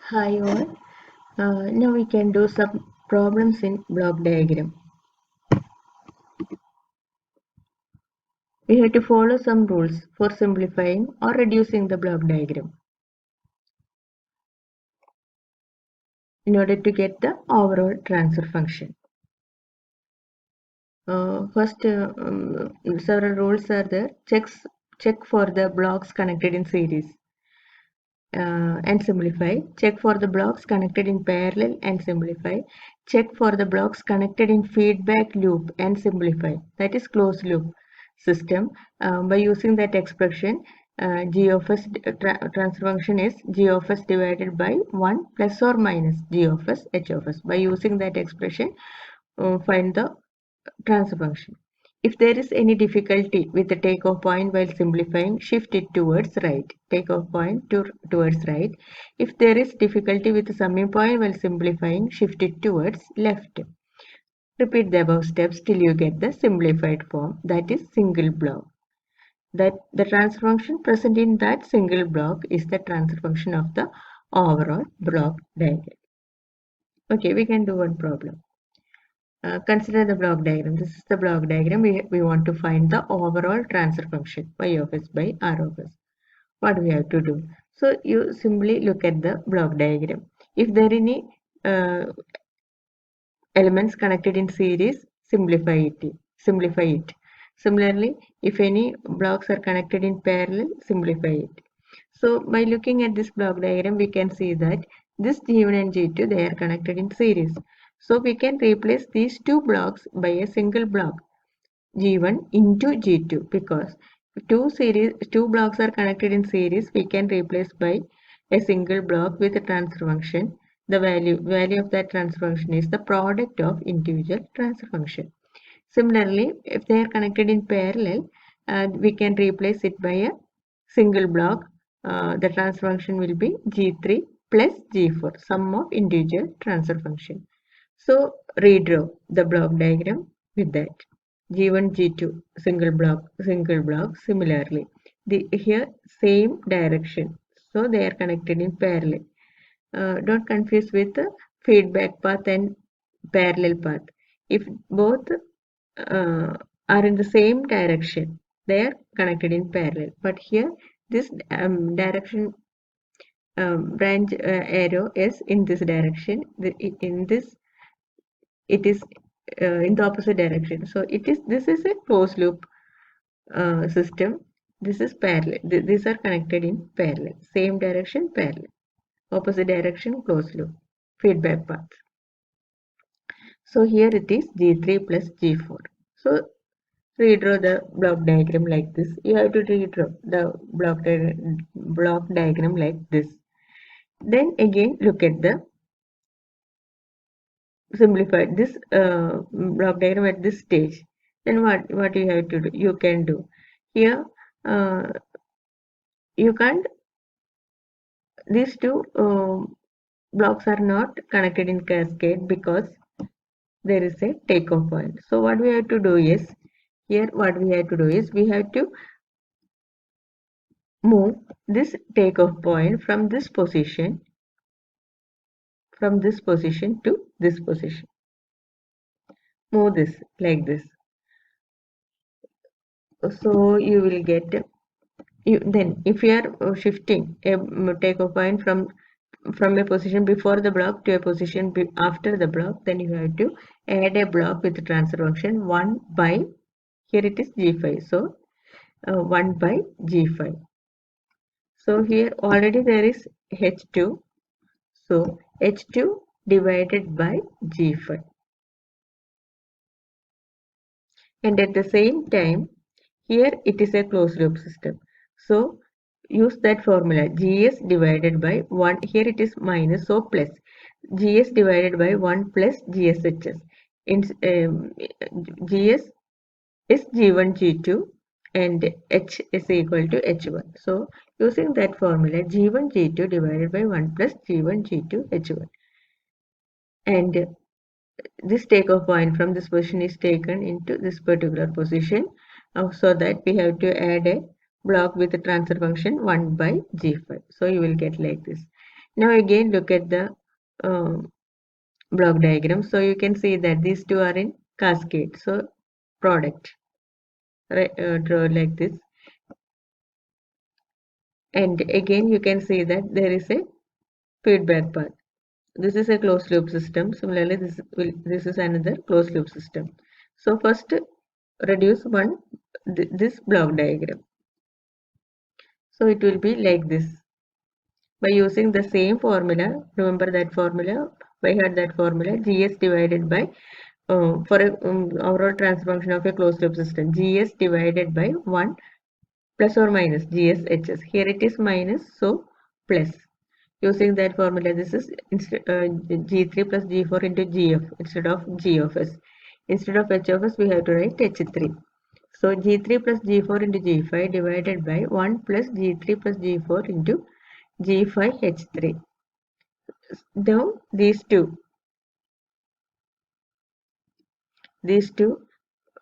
Hi all. Now we can do some problems in block diagram. We have to follow some rules for simplifying or reducing the block diagram in order to get the overall transfer function. First, several rules are there. Check for the blocks connected in series and simplify. Check for the blocks connected in parallel and simplify. Check for the blocks connected in feedback loop and simplify. That is closed loop system. By using that expression, g of s transfer function is g of s divided by 1 plus or minus g of s h of s. By using that expression, find the transfer function. If there is any difficulty with the takeoff point while simplifying, shift it towards right. Takeoff point towards right. If there is difficulty with the summing point while simplifying, shift it towards left. Repeat the above steps till you get the simplified form, that is single block. That the transfer function present in that single block is the transfer function of the overall block diagram. Okay, we can do one problem. Consider the block diagram. This is the block diagram. We want to find the overall transfer function y of s by r of s. What we have to do? So you simply look at the block diagram. If there are any elements connected in series, simplify it. Similarly, if any blocks are connected in parallel, simplify it. So by looking at this block diagram, we can see that this G1 and G2, they are connected in series. So we can replace these two blocks by a single block, G1 into G2, because two blocks are connected in series, we can replace by a single block with a transfer function. The value of that transfer function is the product of individual transfer function. Similarly, if they are connected in parallel, we can replace it by a single block. The transfer function will be G3 plus G4, sum of individual transfer function. So redraw the block diagram with that. G1, G2, single block. Similarly, here same direction. So they are connected in parallel. Don't confuse with the feedback path and parallel path. If both are in the same direction, they are connected in parallel. But here this direction branch arrow is in this direction. In this, it is in the opposite direction. So this is a closed loop system. This is parallel. These are connected in parallel. Same direction, parallel. Opposite direction, closed loop. Feedback path. So here it is G3 plus G4. So redraw the block diagram like this. You have to redraw the block diagram like this. Then again look at the simplified this block diagram at this stage. Then what you have to do? You can do here. You can't. These two blocks are not connected in cascade because there is a takeoff point. So what we have to do is here. What we have to do is we have to move this takeoff point from this position to this position. Move this like this. So you will get then if you are shifting a takeoff point from a position before the block to a position after the block, then you have to add a block with the transfer function 1 by, here it is G5, so 1 by G5. So here already there is H2, so H2 divided by G5. And at the same time, here it is a closed loop system. So use that formula, Gs divided by 1, here it is minus, so plus. Gs divided by 1 plus GSHS. Gs is G1, G2 and H is equal to H1. So using that formula, G1, G2 divided by 1 plus G1, G2, H1. And this takeoff point from this position is taken into this particular position, so that we have to add a block with the transfer function 1 by G5. So you will get like this. Now again look at the block diagram. So you can see that these two are in cascade. So product, right, draw like this. And again you can see that there is a feedback path. This is a closed loop system. Similarly, this is another closed loop system. So first reduce this block diagram. So it will be like this. By using the same formula, remember that formula, by heart that formula, GS divided by, for a overall transfer function of a closed loop system, GS divided by 1 plus or minus GSHS. Here it is minus, so plus. Using that formula, this is G3 plus G4 into GF instead of G of S. Instead of H of S, we have to write H3. So G3 plus G4 into G5 divided by 1 plus G3 plus G4 into G5H3. Now these two,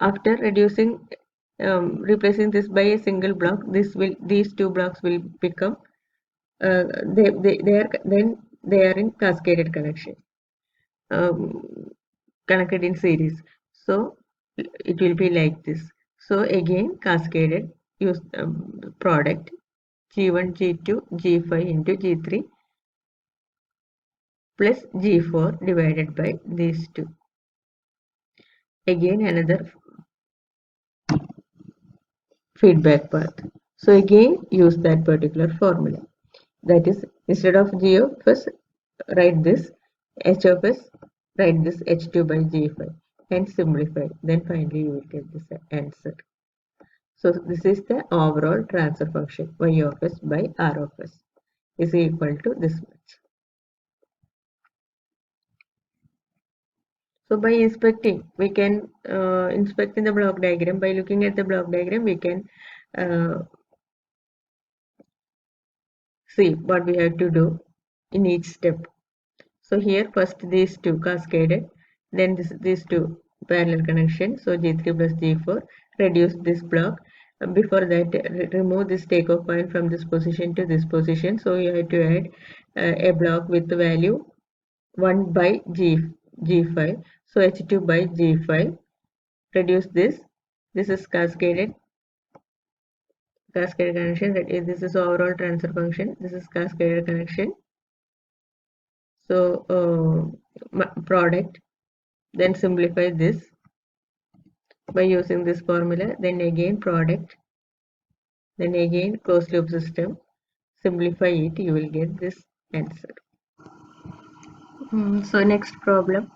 after replacing this by a single block, these two blocks will become they are in cascaded connection, connected in series. So it will be like this. So again cascaded, use product G1 G2 G5 into G3 plus G4 divided by these two. Again another feedback path. So again use that particular formula. That is, instead of G of S, write this H of S, write this H2 by G5 and simplify. Then finally you will get this answer. So this is the overall transfer function Y of S by R of S is equal to this much. So by inspecting, we can inspect in the block diagram. By looking at the block diagram, we can see what we have to do in each step. So here first these two cascaded, then these two parallel connection. So G3 plus G4, reduce this block. Before that, remove this takeoff point from this position to this position. So you have to add a block with the value 1 by G5. So H2 by G5. Reduce this. This is cascaded connection. This is overall transfer function. This is cascaded connection. So product. Then simplify this by using this formula, then again product, then again closed loop system, simplify it, you will get this answer. So next problem,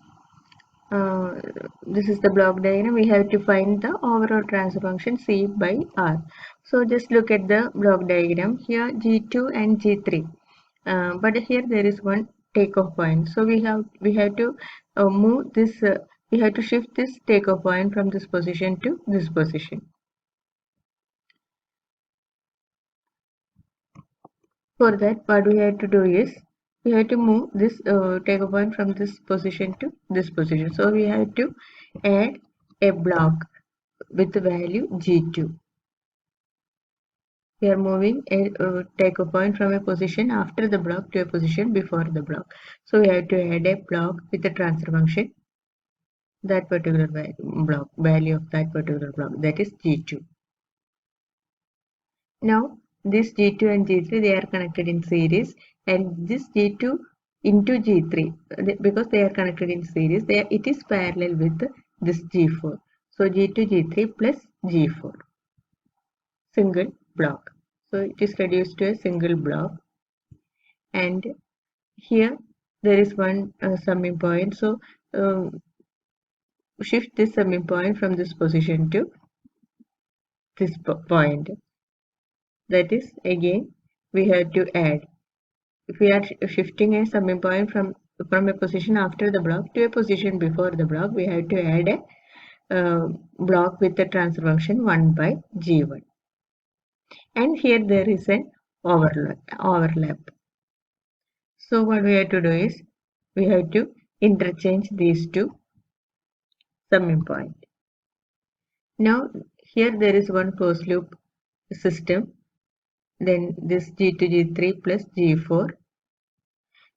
this is the block diagram. We have to find the overall transfer function C by R. So just look at the block diagram here, G2 and G3, but here there is one takeoff point. So we have to move this, we have to shift this takeoff point from this position to this position. For that, what we have to do is we have to move this takeoff point from this position to this position. So we have to add a block with the value G2. We are moving a takeoff point from a position after the block to a position before the block. So we have to add a block with the transfer function, that particular value of that particular block, that is G2. Now this G2 and G3, they are connected in series, and this G2 into G3, because they are connected in series, it is parallel with this G4. So G2 G3 plus G4, single block. So it is reduced to a single block, and here there is one summing point. So shift this summing point from this position to this point. That is, again we have to add. If we are shifting a summing point from a position after the block to a position before the block, we have to add a block with the transfer function 1 by G1. And here there is an overlap. So what we have to do is we have to interchange these two summing point. Now here there is one closed loop system. Then this G2 G3 plus G4.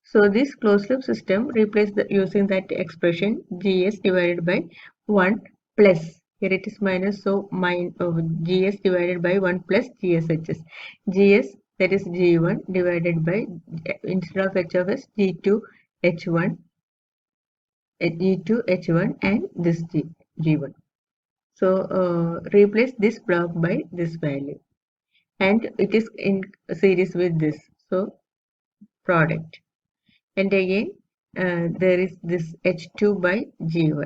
So this closed loop system replaces using that expression gs divided by 1 plus, here it is minus, so gs divided by 1 plus gshs. Gs, that is g1 divided by, instead of h of s, g2 h1, g2 h1 and this g1. So replace this block by this value, and it is in series with this, so product. And again there is this h2 by g1,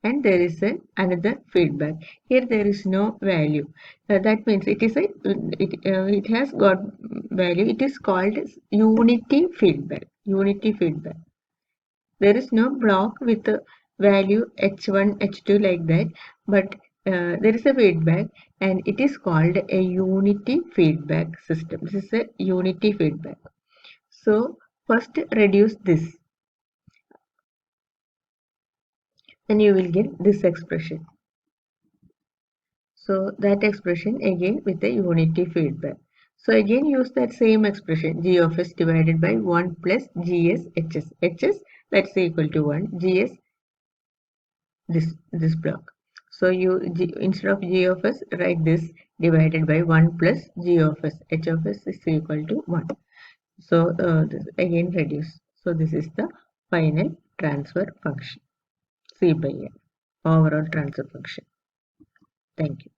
and there is another feedback. Here there is no value, that means it is it has got value. It is called as unity feedback. Unity feedback. There is no block with a value h1 h2 like that, but there is a feedback, and it is called a unity feedback system. This is a unity feedback. So first reduce this, then you will get this expression. So that expression again with the unity feedback. So again use that same expression, g of s divided by 1 plus gs hs. Hs, that's equal to 1, gs this block. So you instead of g of s, write this divided by 1 plus g of s. H of s is equal to 1. So this again reduce. So this is the final transfer function, C by N, overall transfer function. Thank you.